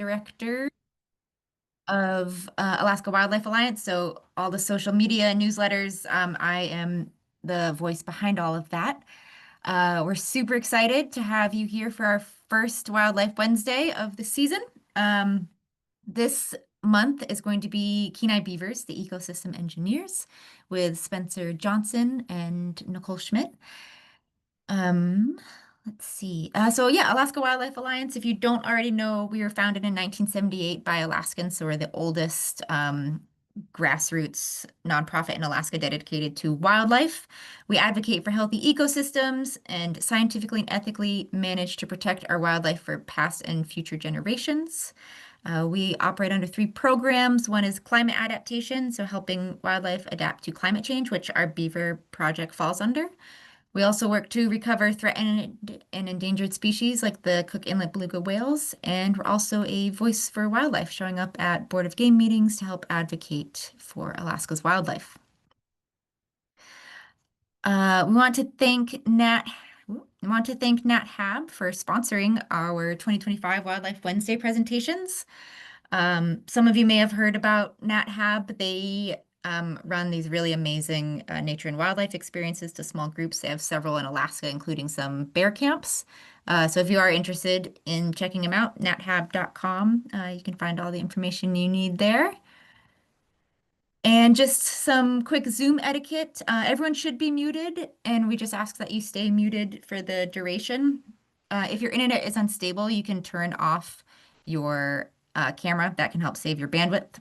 director of Alaska Wildlife Alliance. So all the social media and newsletters, I am the voice behind all of that. We're super excited to have you here for our first Wildlife Wednesday of the season. This month is going to be Kenai Beavers, the ecosystem engineers, with Spencer Johnson and Nicole Schmitt. Um, let's see. So yeah, Alaska Wildlife Alliance, if you don't already know, we were founded in 1978 by Alaskans, so we're the oldest grassroots nonprofit in Alaska dedicated to wildlife. We advocate for healthy ecosystems and scientifically and ethically manage to protect our wildlife for past and future generations. We operate under three programs. One is climate adaptation, so helping wildlife adapt to climate change, which our Beaver project falls under. We also work to recover threatened and endangered species like the Cook Inlet beluga whales, and we're also a voice for wildlife, showing up at Board of Game meetings to help advocate for Alaska's wildlife. We want to thank Nat Hab for sponsoring our 2025 Wildlife Wednesday presentations. Some of you may have heard about Nat Hab. They run these really amazing nature and wildlife experiences to small groups. They have several in Alaska, including some bear camps. So if you are interested in checking them out, nathab.com, you can find all the information you need there. And just some quick Zoom etiquette. Everyone should be muted, and we just ask that you stay muted for the duration. If your internet is unstable, you can turn off your camera. That can help save your bandwidth.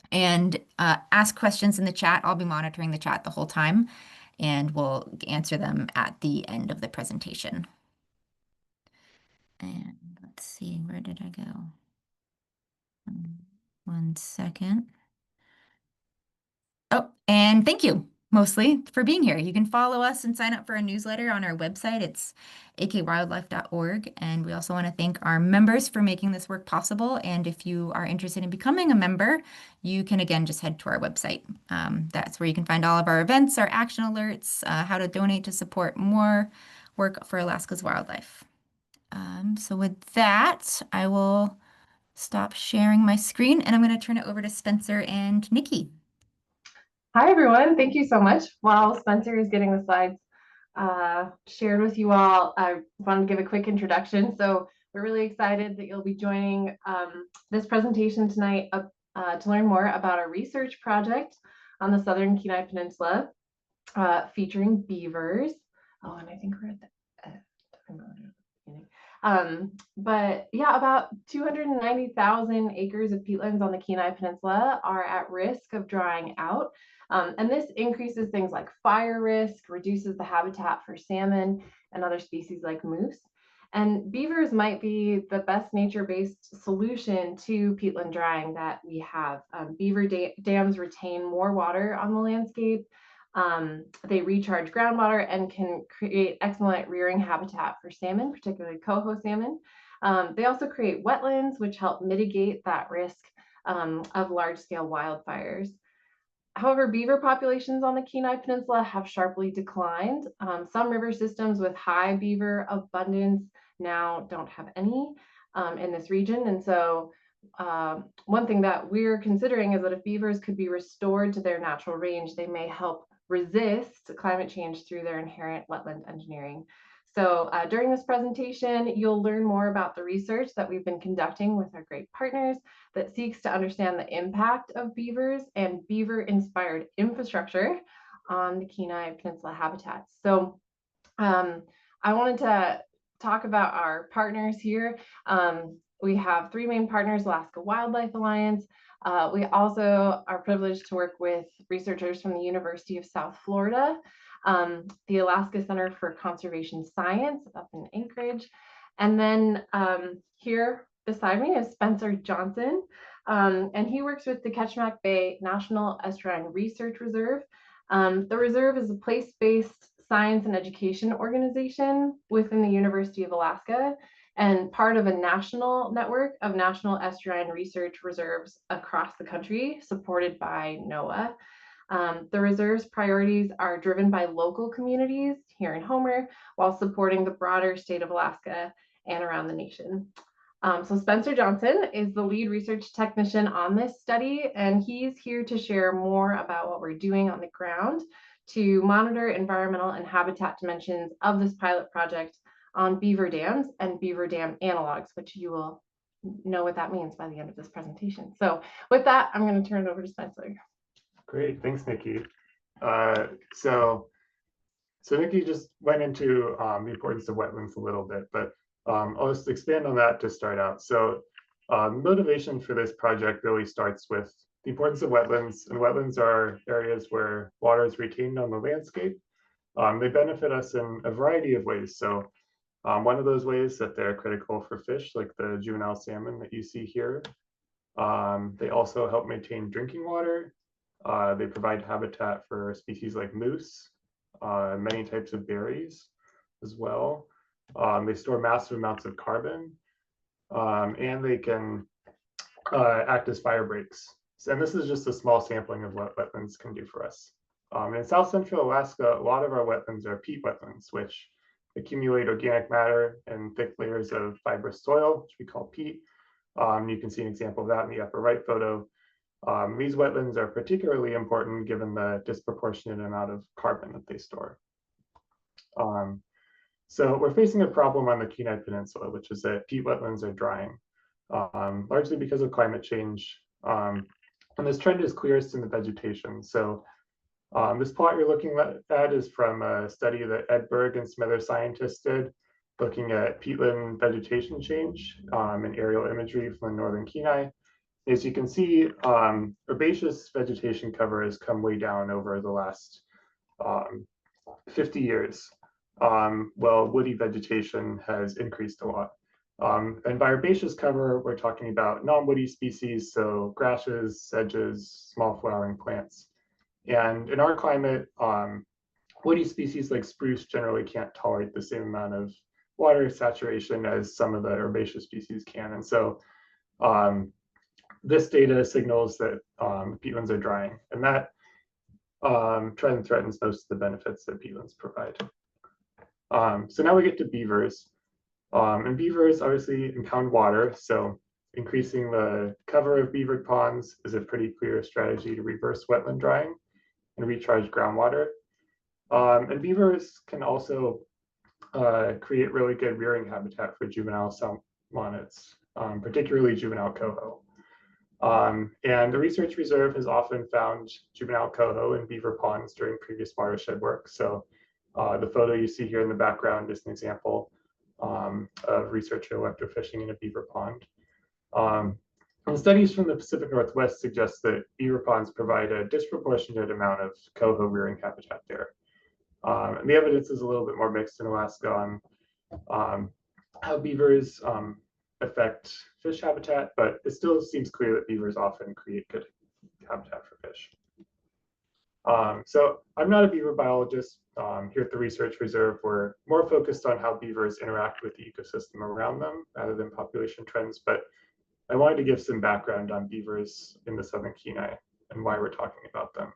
And ask questions in the chat. I'll be monitoring the chat the whole time, and we'll answer them at the end of the presentation. And let's see, where did I go? 1 second. Oh, and thank you mostly for being here. You can follow us and sign up for a newsletter on our website. It's akwildlife.org. And we also want to thank our members for making this work possible. And if you are interested in becoming a member, you can again just head to our website. That's where you can find all of our events, our action alerts, how to donate to support more work for Alaska's wildlife. So with that, I will stop sharing my screen and I'm going to turn it over to Spencer and Nikki. Hi, everyone. Thank you so much. While Spencer is getting the slides shared with you all, I want to give a quick introduction. So we're really excited that you'll be joining this presentation tonight to learn more about our research project on the southern Kenai Peninsula featuring beavers. Oh, and I think we're at the beginning. But yeah, about 290,000 acres of peatlands on the Kenai Peninsula are at risk of drying out. And this increases things like fire risk, reduces the habitat for salmon and other species like moose. And beavers might be the best nature-based solution to peatland drying that we have. Beaver dams retain more water on the landscape. They recharge groundwater and can create excellent rearing habitat for salmon, particularly coho salmon. They also create wetlands, which help mitigate that risk of large-scale wildfires. However, beaver populations on the Kenai Peninsula have sharply declined. Some river systems with high beaver abundance now don't have any in this region. And so one thing that we're considering is that if beavers could be restored to their natural range, they may help resist climate change through their inherent wetland engineering. So during this presentation, you'll learn more about the research that we've been conducting with our great partners that seeks to understand the impact of beavers and beaver-inspired infrastructure on the Kenai Peninsula habitats. So I wanted to talk about our partners here. We have three main partners: Alaska Wildlife Alliance. We also are privileged to work with researchers from the University of South Florida, the Alaska Center for Conservation Science up in Anchorage. And then here beside me is Spencer Johnson, and he works with the Kachemak Bay National Estuarine Research Reserve. The reserve is a place-based science and education organization within the University of Alaska and part of a national network of national estuarine research reserves across the country, supported by NOAA. The reserve's priorities are driven by local communities here in Homer, while supporting the broader state of Alaska and around the nation. So Spencer Johnson is the lead research technician on this study, and he's here to share more about what we're doing on the ground to monitor environmental and habitat dimensions of this pilot project on beaver dams and beaver dam analogs, which you will know what that means by the end of this presentation. So with that, I'm going to turn it over to Spencer. Great, thanks, Nikki. So Nikki just went into the importance of wetlands a little bit, but I'll just expand on that to start out. So motivation for this project really starts with the importance of wetlands, and wetlands are areas where water is retained on the landscape. They benefit us in a variety of ways. So one of those ways that they're critical for fish, like the juvenile salmon that you see here. They also help maintain drinking water. They provide habitat for species like moose, many types of berries as well. They store massive amounts of carbon, and they can act as fire breaks. And this is just a small sampling of what wetlands can do for us. In South Central Alaska, a lot of our wetlands are peat wetlands, which accumulate organic matter in thick layers of fibrous soil, which we call peat. You can see an example of that in the upper right photo. These wetlands are particularly important given the disproportionate amount of carbon that they store. So we're facing a problem on the Kenai Peninsula, which is that peat wetlands are drying, largely because of climate change. And this trend is clearest in the vegetation. So this plot you're looking at is from a study that Ed Berg and some other scientists did, looking at peatland vegetation change and aerial imagery from the northern Kenai. As you can see, herbaceous vegetation cover has come way down over the last 50 years. Well, woody vegetation has increased a lot. And by herbaceous cover, we're talking about non-woody species, so grasses, sedges, small flowering plants. And in our climate, woody species like spruce generally can't tolerate the same amount of water saturation as some of the herbaceous species can. And so this data signals that peatlands are drying, and that trend threatens most of the benefits that peatlands provide. So now we get to beavers. And beavers obviously impound water, so increasing the cover of beaver ponds is a pretty clear strategy to reverse wetland drying and recharge groundwater. And beavers can also create really good rearing habitat for juvenile salmonids, particularly juvenile coho. And the research reserve has often found juvenile coho in beaver ponds during previous watershed work. So the photo you see here in the background is an example of researcher electrofishing in a beaver pond. And studies from the Pacific Northwest suggest that beaver ponds provide a disproportionate amount of coho rearing habitat there. And the evidence is a little bit more mixed in Alaska on how beavers affect fish habitat, but it still seems clear that beavers often create good habitat for fish. So I'm not a beaver biologist. Here at the Research Reserve, we're more focused on how beavers interact with the ecosystem around them rather than population trends, but I wanted to give some background on beavers in the Southern Kenai and why we're talking about them.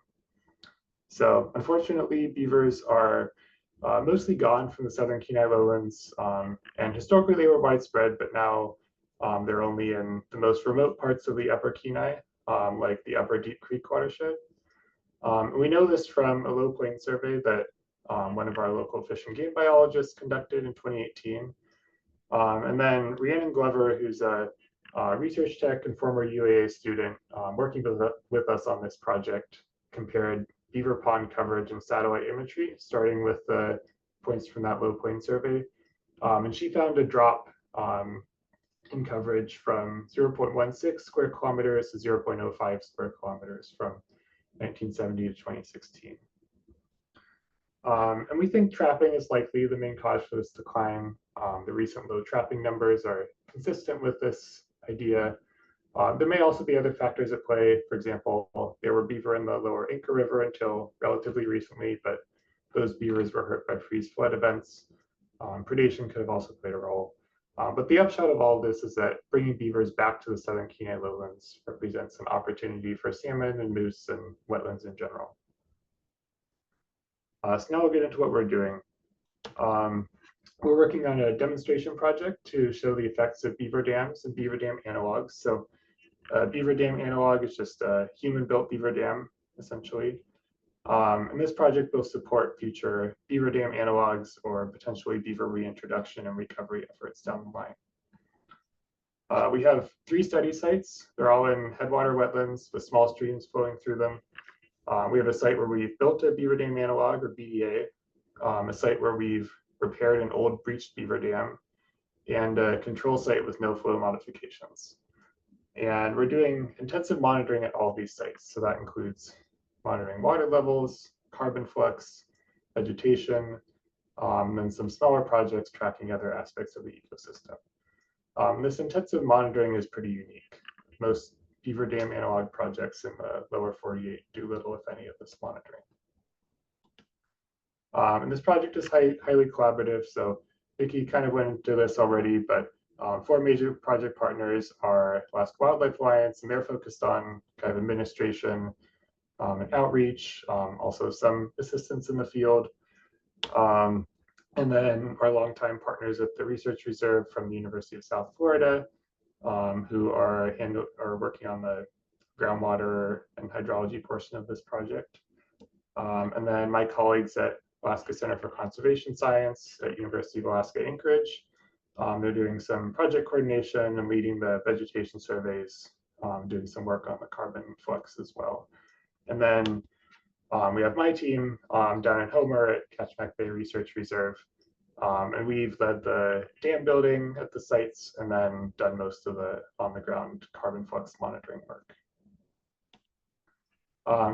So unfortunately, beavers are mostly gone from the Southern Kenai lowlands, and historically they were widespread, but now they're only in the most remote parts of the Upper Kenai, like the Upper Deep Creek watershed. We know this from a low plain survey that one of our local fish and game biologists conducted in 2018. And then Rhiannon Glover, who's a research tech and former UAA student working with us on this project, compared beaver pond coverage and satellite imagery, starting with the points from that low plain survey. And she found a drop in coverage from 0.16 square kilometers to 0.05 square kilometers from 1970 to 2016. And we think trapping is likely the main cause for this decline. The recent low trapping numbers are consistent with this idea. There may also be other factors at play. For example, there were beaver in the lower Inca River until relatively recently, but those beavers were hurt by freeze flood events. Predation could have also played a role. But the upshot of all of this is that bringing beavers back to the Southern Kenai lowlands represents an opportunity for salmon and moose and wetlands in general. So now we'll get into what we're doing. we're working on a demonstration project to show the effects of beaver dams and beaver dam analogs. So beaver dam analog is just a human-built beaver dam, essentially. And this project will support future beaver dam analogs or potentially beaver reintroduction and recovery efforts down the line. We have 3 study sites. They're all in headwater wetlands with small streams flowing through them. We have a site where we've built a beaver dam analog or BDA, a site where we've repaired an old breached beaver dam, and a control site with no flow modifications. And we're doing intensive monitoring at all these sites. So that includes monitoring water levels, carbon flux, vegetation, and some smaller projects tracking other aspects of the ecosystem. This intensive monitoring is pretty unique. Most beaver dam analog projects in the lower 48 do little, if any, of this monitoring. And this project is highly collaborative. So Vicki kind of went into this already, but 4 major project partners are Alaska Wildlife Alliance, and they're focused on kind of administration and outreach, also some assistance in the field. And then our longtime partners at the Research Reserve from the University of South Florida, who are working on the groundwater and hydrology portion of this project. And then my colleagues at Alaska Center for Conservation Science at University of Alaska Anchorage. They're doing some project coordination and leading the vegetation surveys, doing some work on the carbon flux as well. And then we have my team down in Homer at Kachemak Bay Research Reserve. And we've led the dam building at the sites and then done most of the on-the-ground carbon flux monitoring work.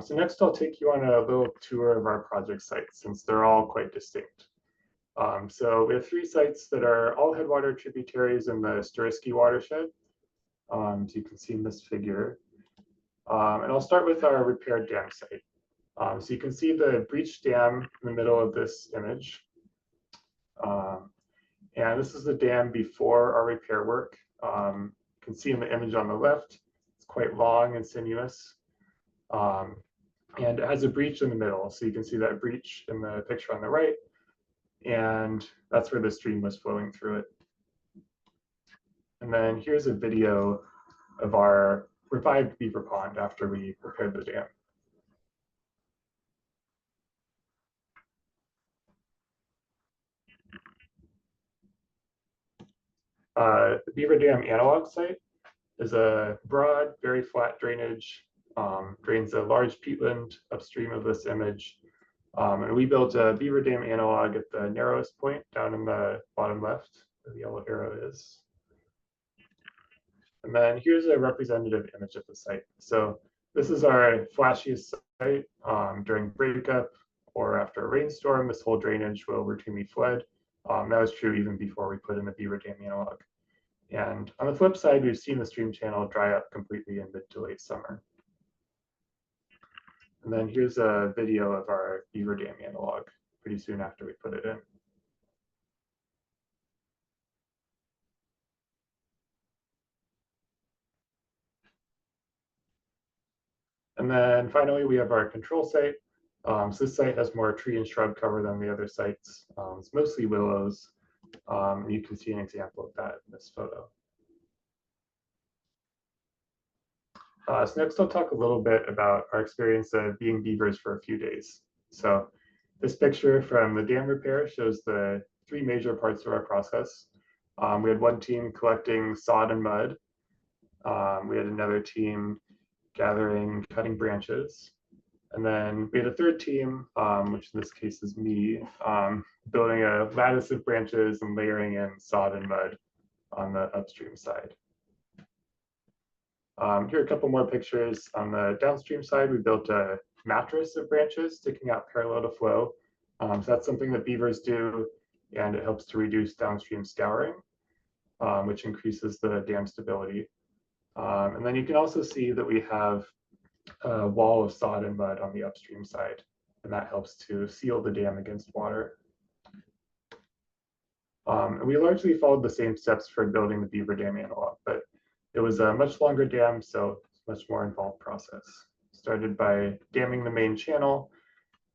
So next I'll take you on a little tour of our project sites since they're all quite distinct. So we have 3 sites that are all headwater tributaries in the Estuarine watershed. So you can see in this figure. And I'll start with our repaired dam site. So you can see the breached dam in the middle of this image. And this is the dam before our repair work. You can see in the image on the left, it's quite long and sinuous. And it has a breach in the middle. So you can see that breach in the picture on the right. And that's where the stream was flowing through it. And then here's a video of our revived beaver pond after we repaired the dam. The Beaver Dam analog site is a broad, very flat drainage, drains a large peatland upstream of this image. And we built a Beaver Dam analog at the narrowest point down in the bottom left, where the yellow arrow is. And then here's a representative image of the site. So this is our flashiest site during breakup or after a rainstorm. This whole drainage will routinely flood. That was true even before we put in the Beaver Dam analog. And on the flip side, we've seen the stream channel dry up completely in mid to late summer. And then here's a video of our Beaver Dam analog pretty soon after we put it in. And then finally, we have our control site. So this site has more tree and shrub cover than the other sites. It's mostly willows. You can see an example of that in this photo. So next I'll talk a little bit about our experience of being beavers for a few days. So this picture from the dam repair shows the 3 major parts of our process. We had one team collecting sod and mud. We had another team gathering, cutting branches. And then we had a third team, which in this case is me, building a lattice of branches and layering in sod and mud on the upstream side. Here are a couple more pictures. On the downstream side, we built a mattress of branches sticking out parallel to flow. So that's something that beavers do, and it helps to reduce downstream scouring, which increases the dam stability. And then you can also see that we have a wall of sod and mud on the upstream side, and that helps to seal the dam against water. And we largely followed the same steps for building the Beaver Dam analog, but it was a much longer dam, so it's a much more involved process. Started by damming the main channel,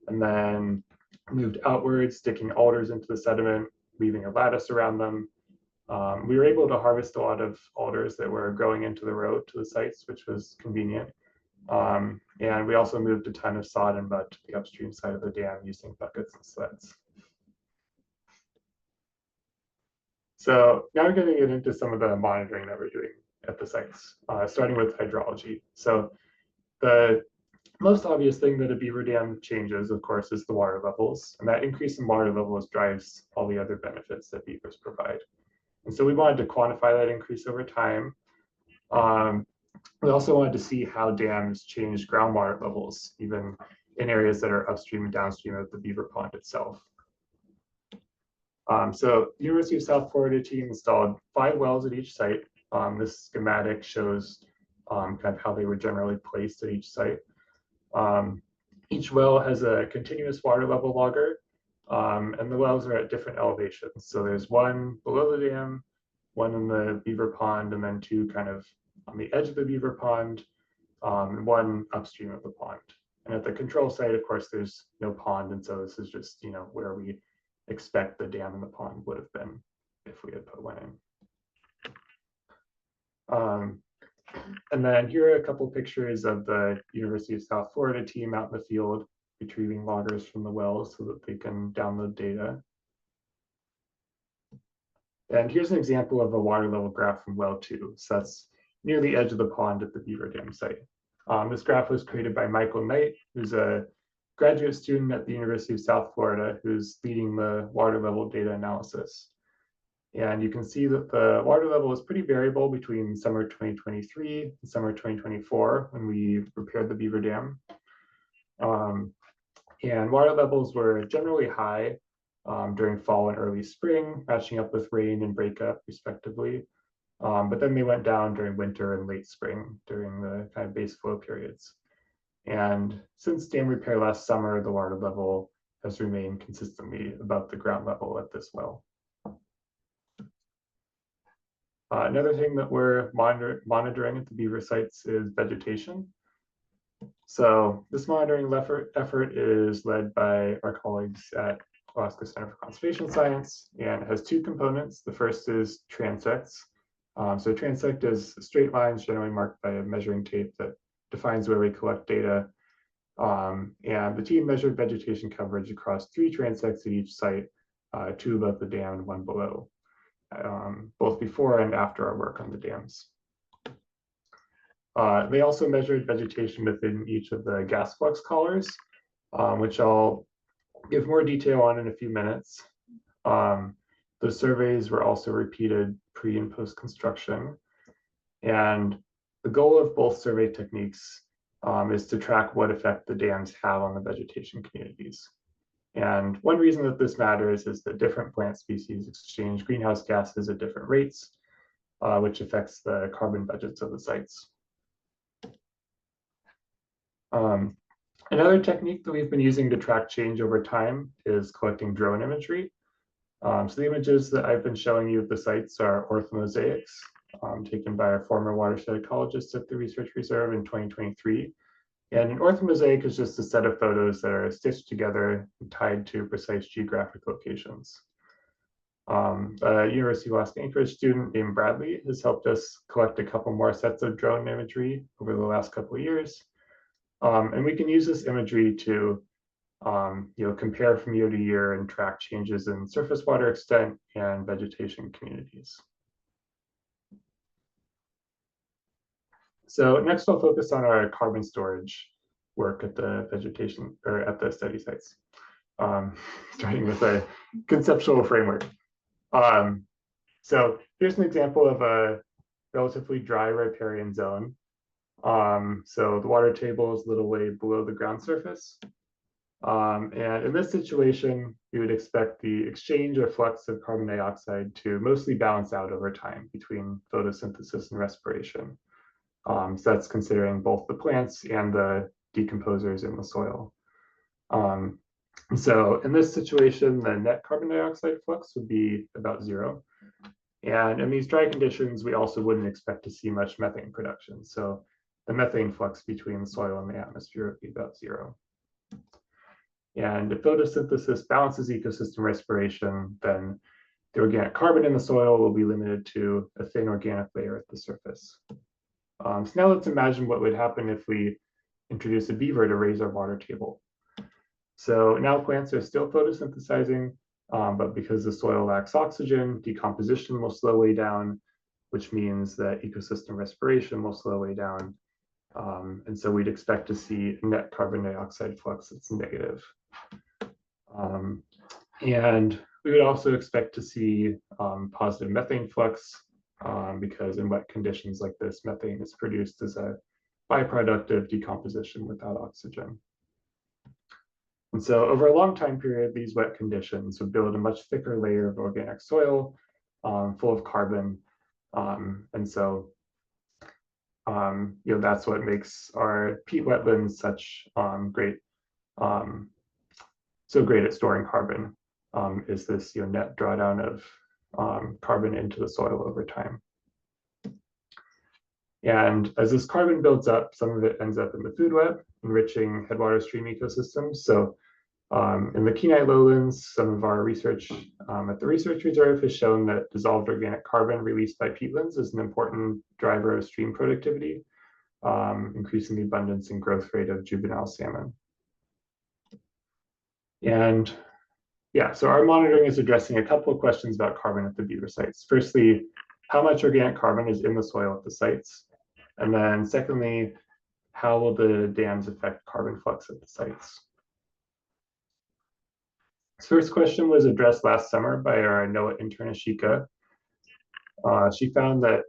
and then moved outwards, sticking alders into the sediment, weaving a lattice around them. We were able to harvest a lot of alders that were growing into the road to the sites, which was convenient. And we also moved a ton of sod and mud to the upstream side of the dam using buckets and sleds. So now we're going to get into some of the monitoring that we're doing at the sites, starting with hydrology. So the most obvious thing that a beaver dam changes, of course, is the water levels. And that increase in water levels drives all the other benefits that beavers provide. And so we wanted to quantify that increase over time. We also wanted to see how dams change groundwater levels, even in areas that are upstream and downstream of the beaver pond itself. So the University of South Florida team installed 5 wells at each site. This schematic shows kind of how they were generally placed at each site. Each well has a continuous water level logger, and the wells are at different elevations. So there's one below the dam, one in the beaver pond, and then 2 kind of on the edge of the beaver pond, and 1 upstream of the pond. And at the control site, of course, there's no pond, and so this is just, where we expect the dam and the pond would have been if we had put one in. And then here are a couple pictures of the University of South Florida team out in the field retrieving loggers from the wells so that they can download data. And here's an example of a water level graph from well 2. So that's near the edge of the pond at the Beaver Dam site. This graph was created by Michael Knight, who's a graduate student at the University of South Florida, who's leading the water level data analysis. And you can see that the water level is pretty variable between summer 2023 and summer 2024 when we repaired the Beaver Dam. And water levels were generally high during fall and early spring, matching up with rain and breakup respectively. But then they went down during winter and late spring during the kind of base flow periods. And since dam repair last summer, the water level has remained consistently above the ground level at this well. Another thing that we're monitoring at the beaver sites is vegetation. So this monitoring effort is led by our colleagues at Alaska Center for Conservation Science, and it has 2 components. The first is transects. So transect is straight lines generally marked by a measuring tape that defines where we collect data. And the team measured vegetation coverage across 3 transects at each site, 2 above the dam and 1 below, both before and after our work on the dams. They also measured vegetation within each of the gas flux collars, which I'll give more detail on in a few minutes. The surveys were also repeated pre and post construction. And the goal of both survey techniques is to track what effect the dams have on the vegetation communities. And one reason that this matters is that different plant species exchange greenhouse gases at different rates, which affects the carbon budgets of the sites. Another technique that we've been using to track change over time is collecting drone imagery. So the images that I've been showing you of the sites are orthomosaics taken by our former watershed ecologist at the Research Reserve in 2023. And an orthomosaic is just a set of photos that are stitched together and tied to precise geographic locations. A University of Alaska Anchorage student named Bradley has helped us collect a couple more sets of drone imagery over the last couple of years. And we can use this imagery to compare from year to year and track changes in surface water extent and vegetation communities. So next I'll focus on our carbon storage work at the vegetation or at the study sites, starting with a conceptual framework. So here's an example of a relatively dry riparian zone. So the water table is a little way below the ground surface. And in this situation, you would expect the exchange or flux of carbon dioxide to mostly balance out over time between photosynthesis and respiration. So that's considering both the plants and the decomposers in the soil. So in this situation, the net carbon dioxide flux would be about 0. And in these dry conditions, we also wouldn't expect to see much methane production. So the methane flux between the soil and the atmosphere would be about 0. And if photosynthesis balances ecosystem respiration, then the organic carbon in the soil will be limited to a thin organic layer at the surface. So now let's imagine what would happen if we introduce a beaver to raise our water table. So now plants are still photosynthesizing, but because the soil lacks oxygen, decomposition will slow way down, which means that ecosystem respiration will slow way down. And so we'd expect to see net carbon dioxide flux that's negative. And we would also expect to see positive methane flux because in wet conditions like this, methane is produced as a byproduct of decomposition without oxygen. And so over a long time period, these wet conditions would build a much thicker layer of organic soil full of carbon. And so that's what makes our peat wetlands such great at storing carbon, is this net drawdown of carbon into the soil over time. And as this carbon builds up, some of it ends up in the food web, enriching headwater stream ecosystems. So in the Kenai lowlands, some of our research at the research reserve has shown that dissolved organic carbon released by peatlands is an important driver of stream productivity, increasing the abundance and growth rate of juvenile salmon. And yeah, so our monitoring is addressing a couple of questions about carbon at the beaver sites. Firstly, how much organic carbon is in the soil at the sites? And then secondly, how will the dams affect carbon flux at the sites? This first question was addressed last summer by our NOAA intern, Ashika. She found that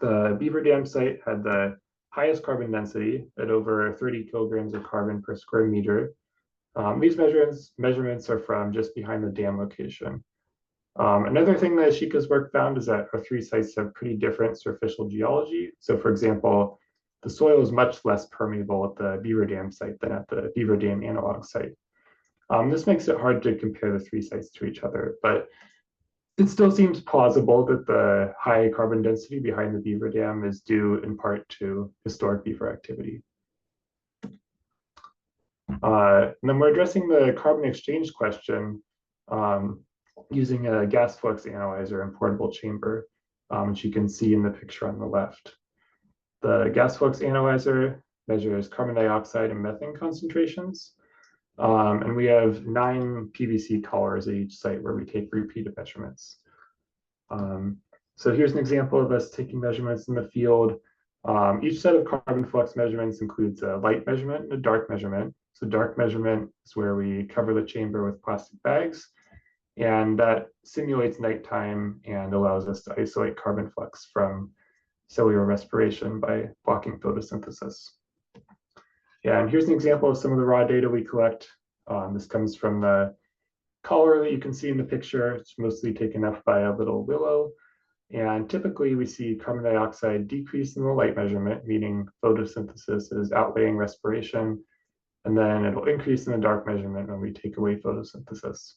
the Beaver Dam site had the highest carbon density at over 30 kilograms of carbon per square meter. These measurements are from just behind the dam location. Another thing that Ashika's work found is that our three sites have pretty different surficial geology. So for example, the soil is much less permeable at the Beaver Dam site than at the Beaver Dam analog site. This makes it hard to compare the three sites to each other, but it still seems plausible that the high carbon density behind the Beaver Dam is due in part to historic beaver activity. And then we're addressing the carbon exchange question using a gas flux analyzer and portable chamber, which you can see in the picture on the left. The gas flux analyzer measures carbon dioxide and methane concentrations. And we have 9 PVC collars at each site where we take repeated measurements. So here's an example of us taking measurements in the field. Each set of carbon flux measurements includes a light measurement and a dark measurement. So dark measurement is where we cover the chamber with plastic bags, and that simulates nighttime and allows us to isolate carbon flux from cellular respiration by blocking photosynthesis. Yeah, and here's an example of some of the raw data we collect. This comes from the collar that you can see in the picture. It's mostly taken up by a little willow. And typically we see carbon dioxide decrease in the light measurement, meaning photosynthesis is outweighing respiration. And then it'll increase in the dark measurement when we take away photosynthesis.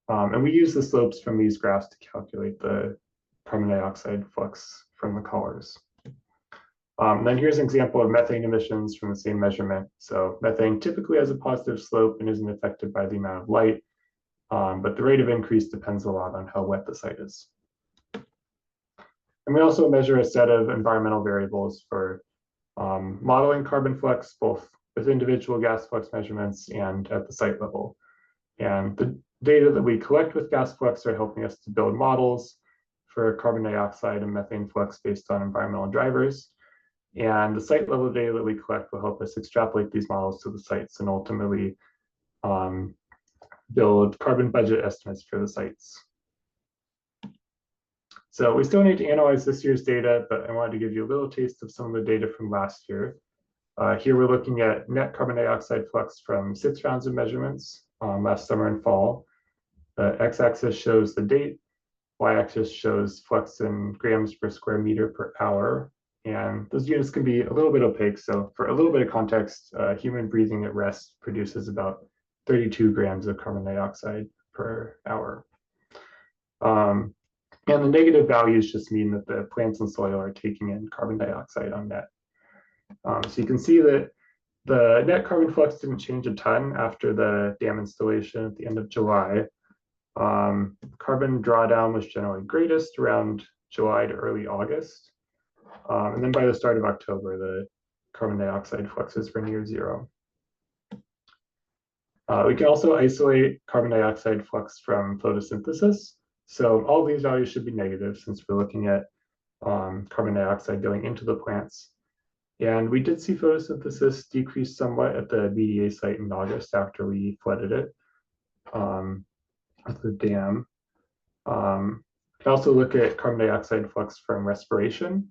And we use the slopes from these graphs to calculate the carbon dioxide flux from the collars. Then here's an example of methane emissions from the same measurement. So methane typically has a positive slope and isn't affected by the amount of light, but the rate of increase depends a lot on how wet the site is. And we also measure a set of environmental variables for modeling carbon flux, both with individual gas flux measurements and at the site level. And the data that we collect with gas flux are helping us to build models for carbon dioxide and methane flux based on environmental drivers. And the site level data that we collect will help us extrapolate these models to the sites and ultimately build carbon budget estimates for the sites. So we still need to analyze this year's data, but I wanted to give you a little taste of some of the data from last year. Here we're looking at net carbon dioxide flux from 6 rounds of measurements last summer and fall. The x-axis shows the date, y-axis shows flux in grams per square meter per hour. And those units can be a little bit opaque. So for a little bit of context, human breathing at rest produces about 32 grams of carbon dioxide per hour. And the negative values just mean that the plants and soil are taking in carbon dioxide on net. So you can see that the net carbon flux didn't change a ton after the dam installation at the end of July. Carbon drawdown was generally greatest around July to early August. And then by the start of October, the carbon dioxide fluxes were near zero. We can also isolate carbon dioxide flux from photosynthesis. So all these values should be negative since we're looking at carbon dioxide going into the plants. And we did see photosynthesis decrease somewhat at the BDA site in August after we flooded it at the dam. We can also look at carbon dioxide flux from respiration.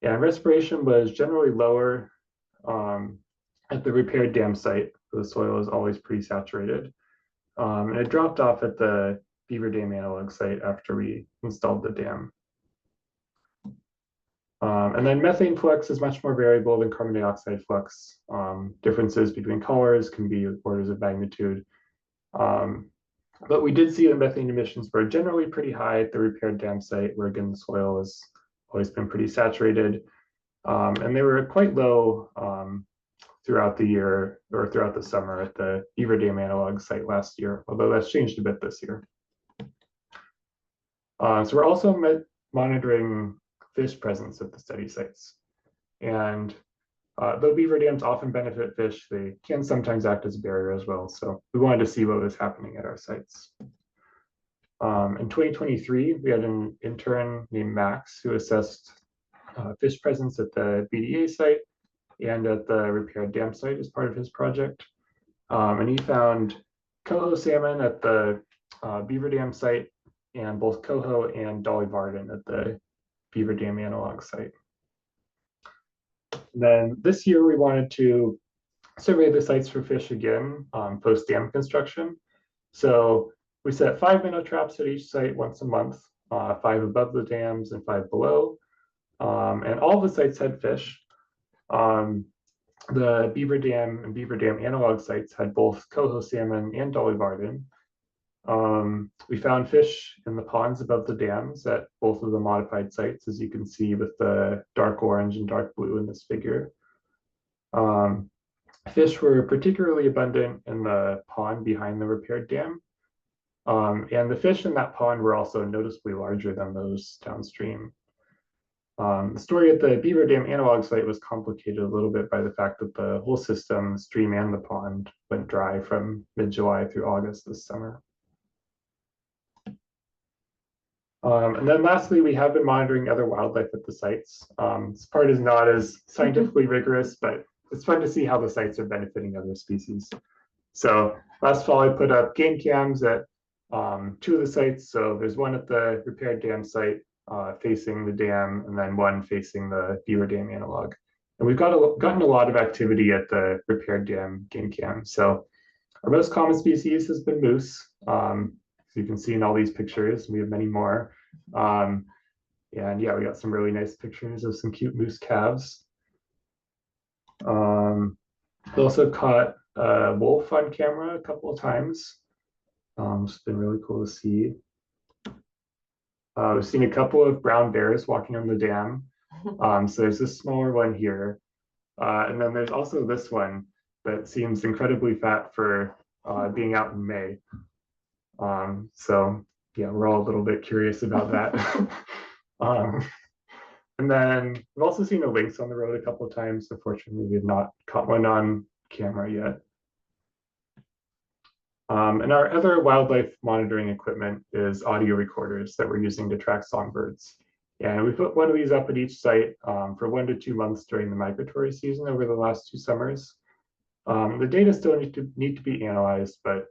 And respiration was generally lower at the repaired dam site. The soil is always pretty saturated. And it dropped off at the Beaver Dam analog site after we installed the dam. And then methane flux is much more variable than carbon dioxide flux. Differences between colors can be orders of magnitude. But we did see that methane emissions were generally pretty high at the repaired dam site, where again, the soil has always been pretty saturated. And they were quite low throughout the year or throughout the summer at the Beaver Dam analog site last year, although that's changed a bit this year. So we're also monitoring fish presence at the study sites. And though beaver dams often benefit fish, they can sometimes act as a barrier as well. So we wanted to see what was happening at our sites. In 2023, we had an intern named Max who assessed fish presence at the BDA site and at the repaired dam site as part of his project. And he found Coho salmon at the Beaver Dam site and both Coho and Dolly Varden at the Beaver Dam analog site. And then this year we wanted to survey the sites for fish again post dam construction. So we set 5 minnow traps at each site once a month, 5 above the dams and 5 below. And all the sites had fish. The Beaver Dam and Beaver Dam analog sites had both Coho salmon and Dolly Varden. We found fish in the ponds above the dams at both of the modified sites, as you can see with the dark orange and dark blue in this figure. Fish were particularly abundant in the pond behind the repaired dam. And the fish in that pond were also noticeably larger than those downstream. The story at the Beaver Dam analog site was complicated a little bit by the fact that the whole system, the stream and the pond, went dry from mid-July through August this summer. And then lastly, we have been monitoring other wildlife at the sites. This part is not as scientifically rigorous, but it's fun to see how the sites are benefiting other species. So last fall, I put up game cams at 2 of the sites. So there's one at the repaired dam site facing the dam, and then one facing the Beaver Dam analog. And we've gotten a lot of activity at the repaired dam game cam. So our most common species has been moose. So you can see in all these pictures, we have many more. And yeah, we got some really nice pictures of some cute moose calves. We also caught a wolf on camera a couple of times. It's been really cool to see. We've seen a couple of brown bears walking on the dam. So there's this smaller one here. And then there's also this one that seems incredibly fat for being out in May. So yeah, we're all a little bit curious about that. And then we've also seen a lynx on the road a couple of times. Unfortunately, we have not caught one on camera yet. And our other wildlife monitoring equipment is audio recorders that we're using to track songbirds. And we put one of these up at each site for 1 to 2 months during the migratory season over the last 2 summers. The data still need to be analyzed, but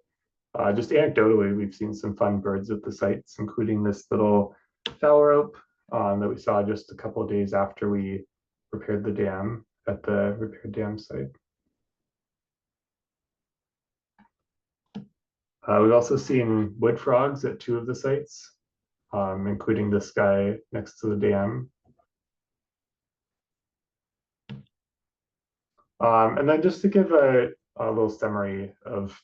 just anecdotally, we've seen some fun birds at the sites, including this little phalarope that we saw just a couple of days after we repaired the dam at the repaired dam site. We've also seen wood frogs at 2 of the sites, including this guy next to the dam. And then just to give a little summary of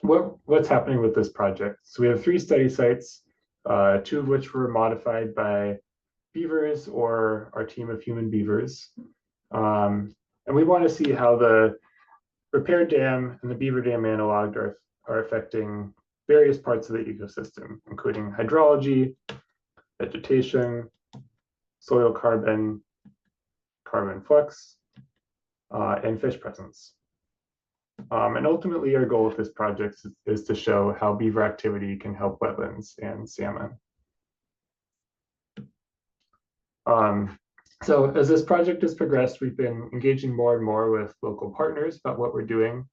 what's happening with this project. So we have 3 study sites, 2 of which were modified by beavers or our team of human beavers. And we want to see how the repaired dam and the Beaver Dam analog are affecting various parts of the ecosystem, including hydrology, vegetation, soil carbon, carbon flux, and fish presence. And ultimately, our goal with this project is to show how beaver activity can help wetlands and salmon. So as this project has progressed, we've been engaging more and more with local partners about what we're doing.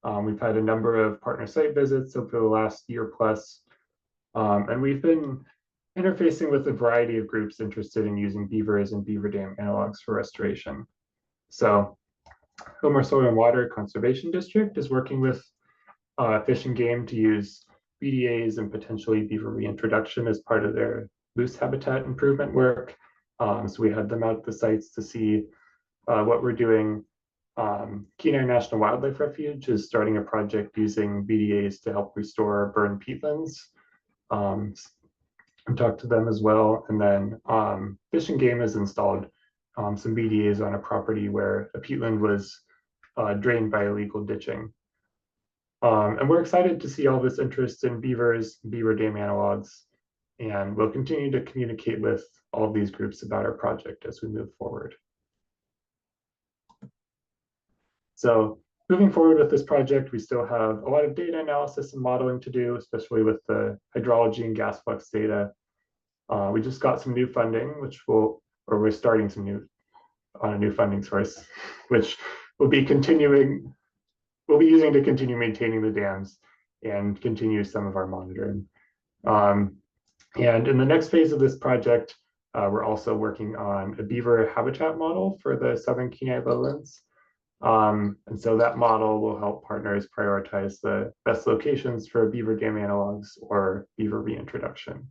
We've had a number of partner site visits over the last year plus, and we've been interfacing with a variety of groups interested in using beavers and beaver dam analogs for restoration. So Homer Soil and Water Conservation District is working with Fish and Game to use BDAs and potentially beaver reintroduction as part of their moose habitat improvement work. So we had them out at the sites to see what we're doing. Kenai National Wildlife Refuge is starting a project using BDAs to help restore burned peatlands. And talk to them as well. And then Fish and Game has installed some BDAs on a property where a peatland was drained by illegal ditching. And we're excited to see all this interest in beavers, beaver dam analogs, and we'll continue to communicate with all of these groups about our project as we move forward. So moving forward with this project, we still have a lot of data analysis and modeling to do, especially with the hydrology and gas flux data. We just got some new funding, we're starting on a new funding source, which we'll be using to continue maintaining the dams and continue some of our monitoring. And in the next phase of this project, we're also working on a beaver habitat model for the Southern Kenai lowlands. And so that model will help partners prioritize the best locations for beaver dam analogs or beaver reintroduction.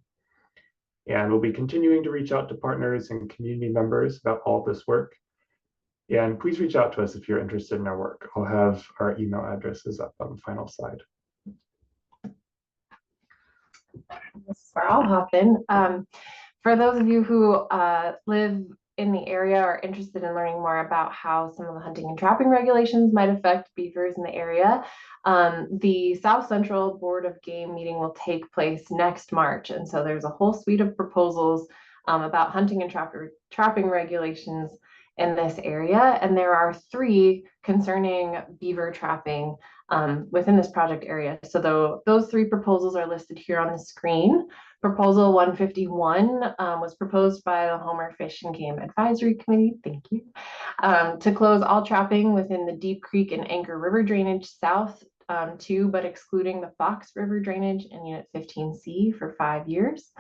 And we'll be continuing to reach out to partners and community members about all this work. And please reach out to us if you're interested in our work. I'll have our email addresses up on the final slide. This is where I'll hop in. For those of you who live in the area or are interested in learning more about how some of the hunting and trapping regulations might affect beavers in the area, the South Central Board of Game meeting will take place next March. And so there's a whole suite of proposals about hunting and trapping regulations in this area. And there are 3 concerning beaver trapping within this project area. So those 3 proposals are listed here on the screen. Proposal 151 was proposed by the Homer Fish and Game Advisory Committee, thank you, to close all trapping within the Deep Creek and Anchor River drainage south to, but excluding the Fox River drainage in Unit 15C for 5 years.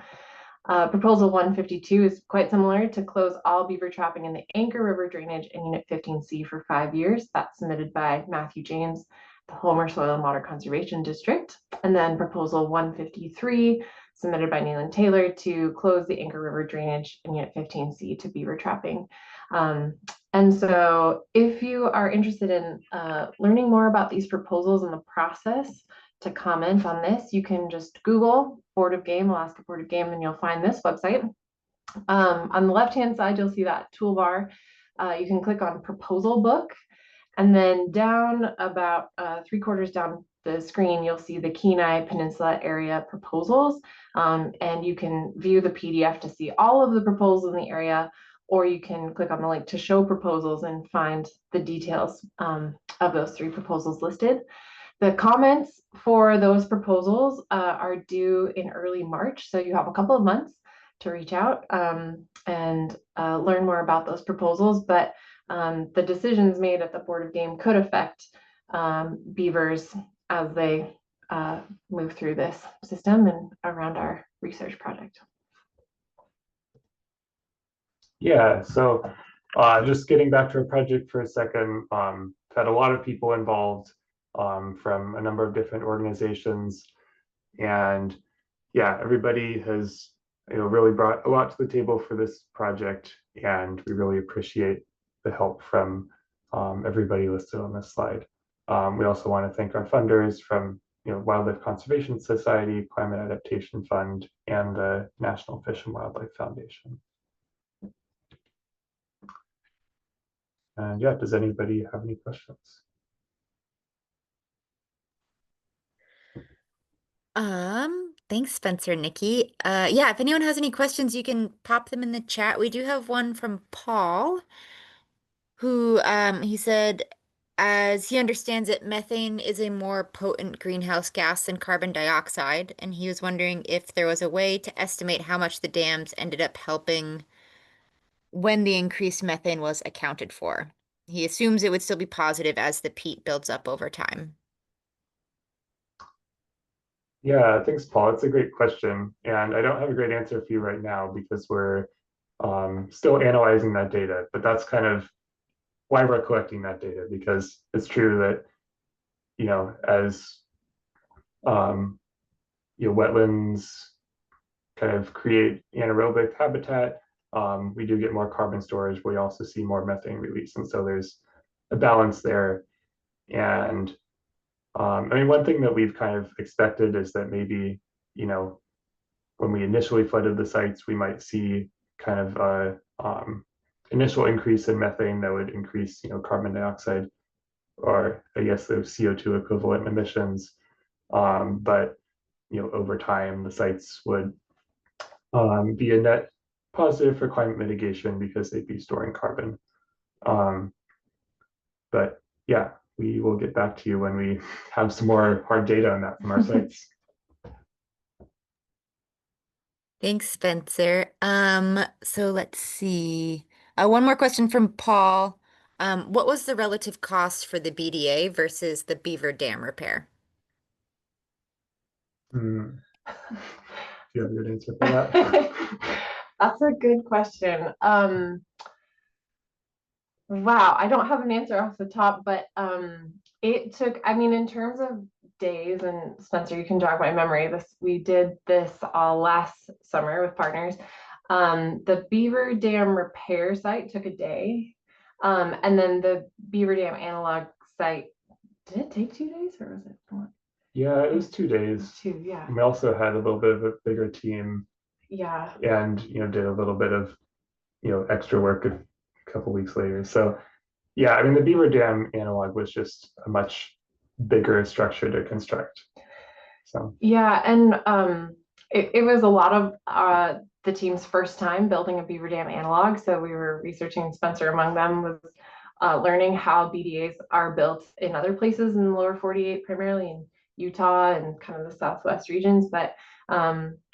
Proposal 152 is quite similar, to close all beaver trapping in the Anchor River drainage in Unit 15C for 5 years. That's submitted by Matthew James, the Homer Soil and Water Conservation District. And then proposal 153, submitted by Neil and Taylor, to close the Anchor River drainage in Unit 15C to beaver trapping. And so if you are interested in learning more about these proposals and the process to comment on this, you can just Google Board of Game, Alaska Board of Game, and you'll find this website. On the left-hand side, you'll see that toolbar. You can click on Proposal Book, and then down about 3/4 down the screen, you'll see the Kenai Peninsula area proposals, and you can view the PDF to see all of the proposals in the area, or you can click on the link to show proposals and find the details of those 3 proposals listed. The comments for those proposals are due in early March, so you have a couple of months to reach out and learn more about those proposals, but the decisions made at the Board of Game could affect beavers as they move through this system and around our research project. Yeah, so just getting back to our project for a second, had a lot of people involved from a number of different organizations, and yeah, everybody has really brought a lot to the table for this project, and we really appreciate the help from everybody listed on this slide. We also want to thank our funders from Wildlife Conservation Society, Climate Adaptation Fund, and the National Fish and Wildlife Foundation. And yeah, does anybody have any questions? Thanks, Spencer and Nikki. Yeah, if anyone has any questions, you can pop them in the chat. We do have one from Paul, who he said, as he understands it, methane is a more potent greenhouse gas than carbon dioxide, and he was wondering if there was a way to estimate how much the dams ended up helping when the increased methane was accounted for. He assumes it would still be positive as the peat builds up over time. Yeah, thanks, Paul. It's a great question. And I don't have a great answer for you right now because we're still analyzing that data, but that's kind of why we're collecting that data, because it's true that, as um, wetlands kind of create anaerobic habitat, we do get more carbon storage, but we also see more methane release. And so there's a balance there. And I mean, one thing that we've kind of expected is that maybe, when we initially flooded the sites, we might see kind of a initial increase in methane that would increase, carbon dioxide, or I guess the CO2 equivalent emissions. But over time, the sites would be a net positive for climate mitigation because they'd be storing carbon. But yeah, we will get back to you when we have some more hard data on that from our sites. Thanks, Spencer. So let's see. One more question from Paul. What was the relative cost for the BDA versus the Beaver Dam repair? Do you have a good answer for that? That's a good question. Wow, I don't have an answer off the top, but it took, I mean, in terms of days, and Spencer, you can jog my memory. We did this all last summer with partners. The Beaver Dam repair site took a day. And then the Beaver Dam analog site, did it take 2 days or was it more? Yeah, it was 2 days. Yeah. We also had a little bit of a bigger team. Yeah. And did a little bit of extra work a couple weeks later. So yeah, I mean the Beaver Dam analog was just a much bigger structure to construct. So yeah, and it was a lot of the team's first time building a Beaver Dam analog. So we were researching, Spencer among them was learning how BDAs are built in other places in the lower 48, primarily in Utah and kind of the Southwest regions. But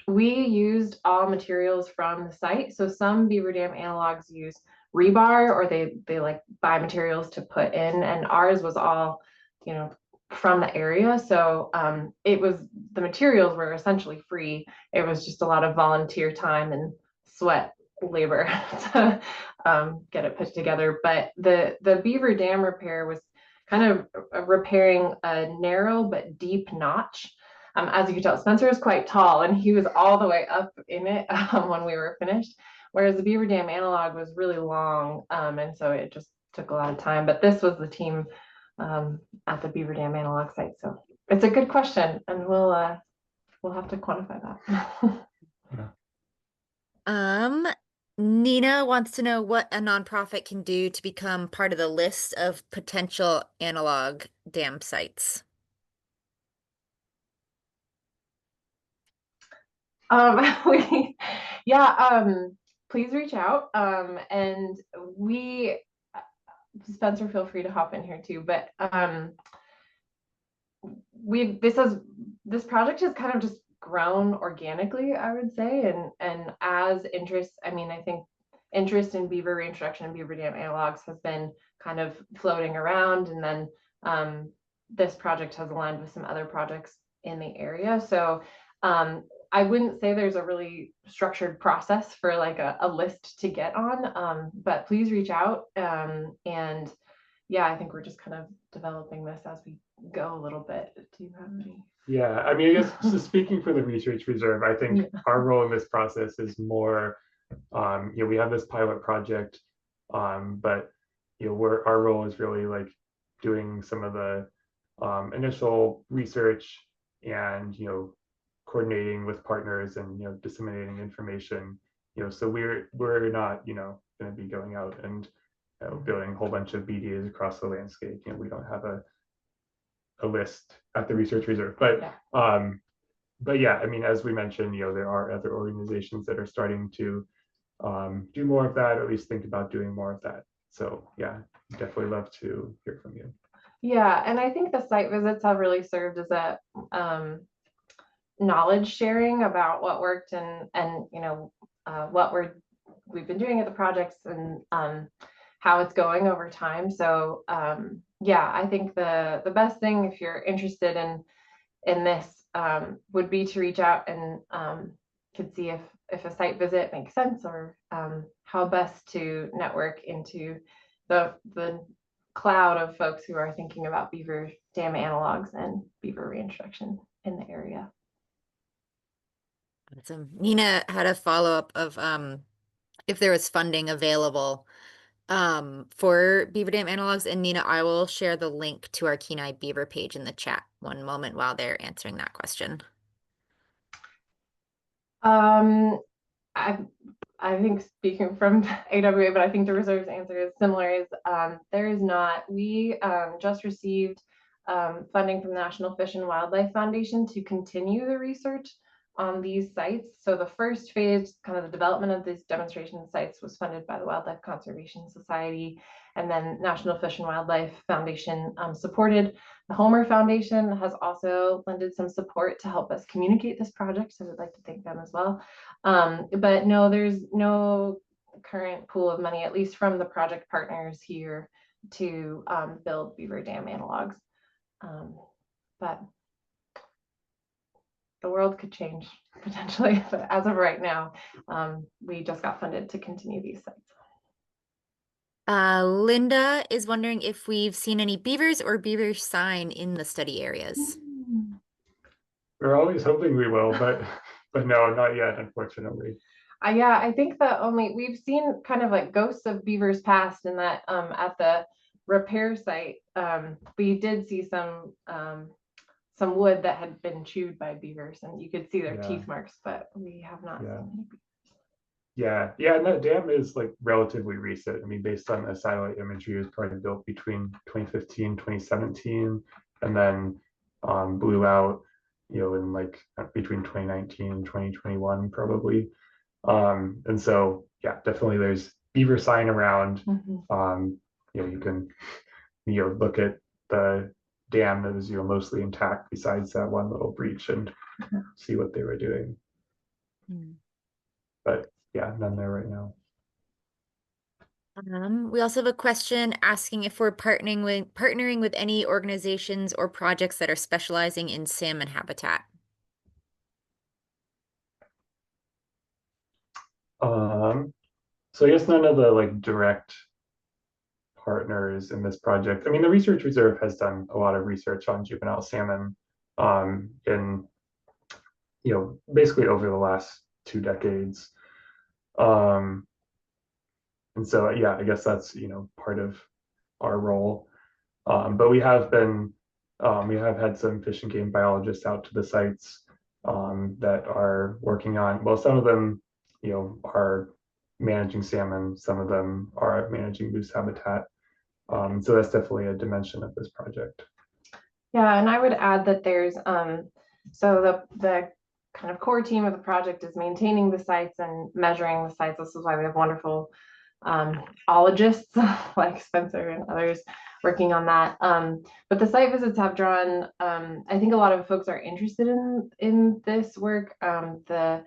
we used all materials from the site. So some Beaver Dam analogs use rebar, or they like buy materials to put in, and ours was all, from the area. So the materials were essentially free. It was just a lot of volunteer time and sweat labor to get it put together. But the Beaver Dam repair was kind of repairing a narrow but deep notch. As you can tell, Spencer is quite tall, and he was all the way up in it when we were finished, whereas the Beaver Dam analog was really long, and so it just took a lot of time. But this was the team at the Beaver Dam analog site. So it's a good question, and we'll have to quantify that. Nina wants to know what a nonprofit can do to become part of the list of potential analog dam sites. Please reach out. And Spencer, feel free to hop in here too. But this project has kind of just grown organically, I would say, and as interest, I mean, I think interest in beaver reintroduction and Beaver Dam analogs has been kind of floating around, and then this project has aligned with some other projects in the area. So I wouldn't say there's a really structured process for like a list to get on, but please reach out. And yeah, I think we're just kind of developing this as we go a little bit. Do you have any? Yeah, I mean, I guess so speaking for the research reserve, I think our role in this process is more, we have this pilot project, but our role is really like doing some of the initial research and coordinating with partners and disseminating information. So we're not going to be going out and building a whole bunch of BDAs across the landscape. We don't have a list at the research reserve, but but yeah, I mean, as we mentioned, there are other organizations that are starting to do more of that, or at least think about doing more of that. So yeah, definitely love to hear from you. Yeah, and I think the site visits have really served as a knowledge sharing about what worked and what we've been doing at the projects and how it's going over time. So yeah, I think the best thing if you're interested in this would be to reach out and could see if a site visit makes sense or how best to network into the cloud of folks who are thinking about beaver dam analogs and beaver reintroduction in the area. Awesome. Nina had a follow-up of if there was funding available for beaver dam analogs. And Nina, I will share the link to our Kenai Beaver page in the chat one moment while they're answering that question. I I think speaking from AWA, but I think the reserve's answer is similar. Is there is not. We just received funding from the National Fish and Wildlife Foundation to continue the research on these sites. So the first phase, kind of the development of these demonstration sites, was funded by the Wildlife Conservation Society, and then National Fish and Wildlife Foundation supported. The Homer Foundation has also lended some support to help us communicate this project, so we'd like to thank them as well. But no, there's no current pool of money, at least from the project partners here, to build beaver dam analogs. But the world could change potentially, but as of right now, we just got funded to continue these sites. Linda is wondering if we've seen any beavers or beaver sign in the study areas. We're always hoping we will, but no, not yet, unfortunately. Yeah, I think we've seen kind of like ghosts of beavers past in that at the repair site, we did see some wood that had been chewed by beavers, and you could see their teeth marks, but we have not seen any beavers. Yeah, and that dam is like relatively recent. I mean, based on the satellite imagery, it was probably built between 2015, 2017, and then blew out, in like between 2019 and 2021, probably. And so, yeah, definitely there's beaver sign around. You can, look at the dam that was, mostly intact besides that one little breach and see what they were doing. But yeah, none there right now. We also have a question asking if we're partnering with any organizations or projects that are specializing in salmon habitat. So I guess none of the like direct partners in this project. I mean, the Research Reserve has done a lot of research on juvenile salmon in, basically over the last 2 decades. And so, yeah, I guess that's, part of our role. But we have had some fish and game biologists out to the sites that are working on, well, some of them, are managing salmon, some of them are managing moose habitat. So that's definitely a dimension of this project. Yeah, and I would add that there's so the kind of core team of the project is maintaining the sites and measuring the sites. This is why we have wonderful ologists like Spencer and others working on that. But the site visits have drawn, I think a lot of folks are interested in this work. The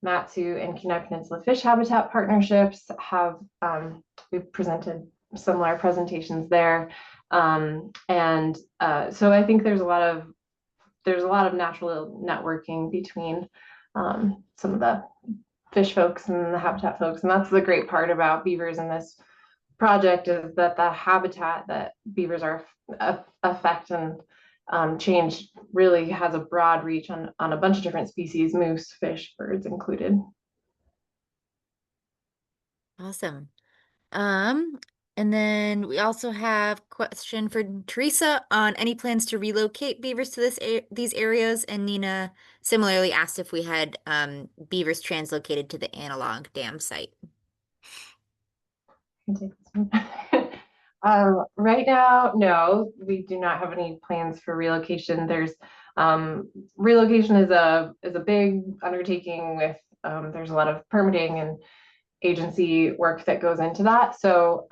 Matsu and Kenai Peninsula Fish Habitat Partnerships have, we've presented similar presentations there. So I think there's a lot of natural networking between some of the fish folks and the habitat folks. And that's the great part about beavers in this project, is that the habitat that beavers are affect and change really has a broad reach on a bunch of different species, moose, fish, birds included. Awesome. And then we also have a question for Teresa on any plans to relocate beavers to these areas. And Nina similarly asked if we had beavers translocated to the analog dam site. Right now, no, we do not have any plans for relocation. There's Relocation is a big undertaking with there's a lot of permitting and agency work that goes into that. So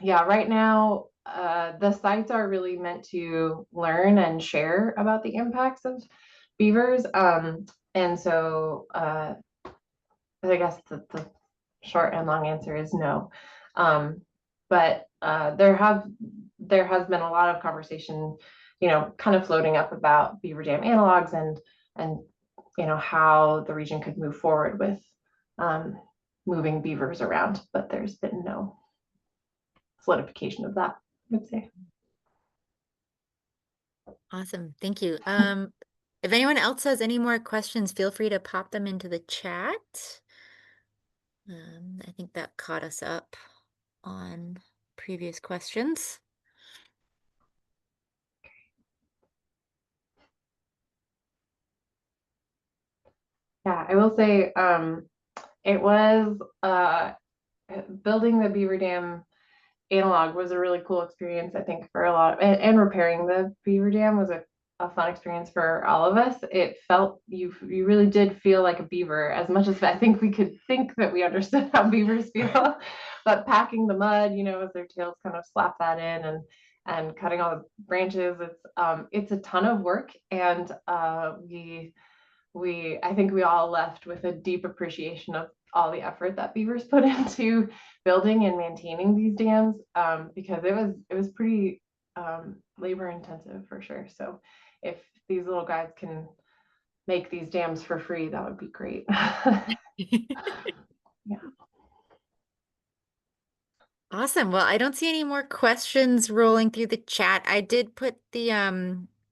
yeah, right now the sites are really meant to learn and share about the impacts of beavers. And so I guess the short and long answer is no. But there has been a lot of conversation, kind of floating up about beaver dam analogs and how the region could move forward with moving beavers around, but there's been no solidification of that, I would say. Awesome. Thank you. If anyone else has any more questions, feel free to pop them into the chat. I think that caught us up on previous questions. Yeah, I will say it was building the beaver dam analog was a really cool experience, I think, for a lot of, and repairing the beaver dam was a fun experience for all of us. It felt you really did feel like a beaver, as much as I think we could think that we understood how beavers feel. But packing the mud, as their tails kind of slap that in, and cutting all the branches, it's a ton of work. And I think we all left with a deep appreciation of all the effort that beavers put into building and maintaining these dams, because it was pretty labor intensive for sure. So if these little guys can make these dams for free, that would be great. Yeah. Awesome. Well, I don't see any more questions rolling through the chat. I did put the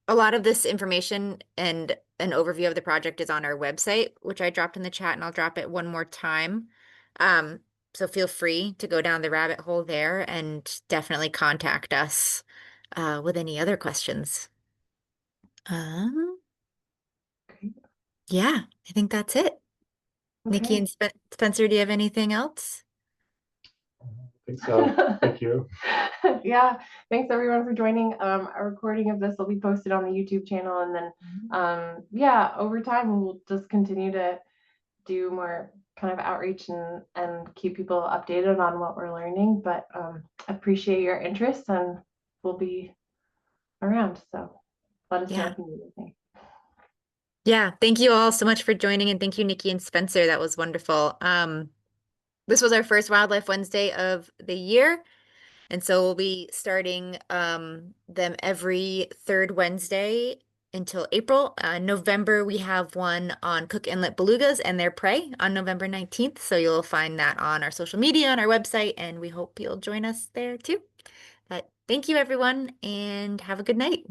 a lot of this information and an overview of the project is on our website, which I dropped in the chat, and I'll drop it one more time. So feel free to go down the rabbit hole there and definitely contact us with any other questions. Yeah, I think that's it. Nikki Okay. and Spencer, do you have anything else? I think so. Thank you. Yeah, thanks everyone for joining. A recording of this will be posted on the YouTube channel, and then yeah, over time we'll just continue to do more kind of outreach and keep people updated on what we're learning. But appreciate your interest, and we'll be around. So let us know if you need anything. Yeah, thank you all so much for joining, and thank you, Nikki and Spencer. That was wonderful. This was our first Wildlife Wednesday of the year, and so we'll be starting them every third Wednesday until April. November, we have one on Cook Inlet belugas and their prey on November 19th. So you'll find that on our social media, on our website, and we hope you'll join us there too. But thank you, everyone, and have a good night.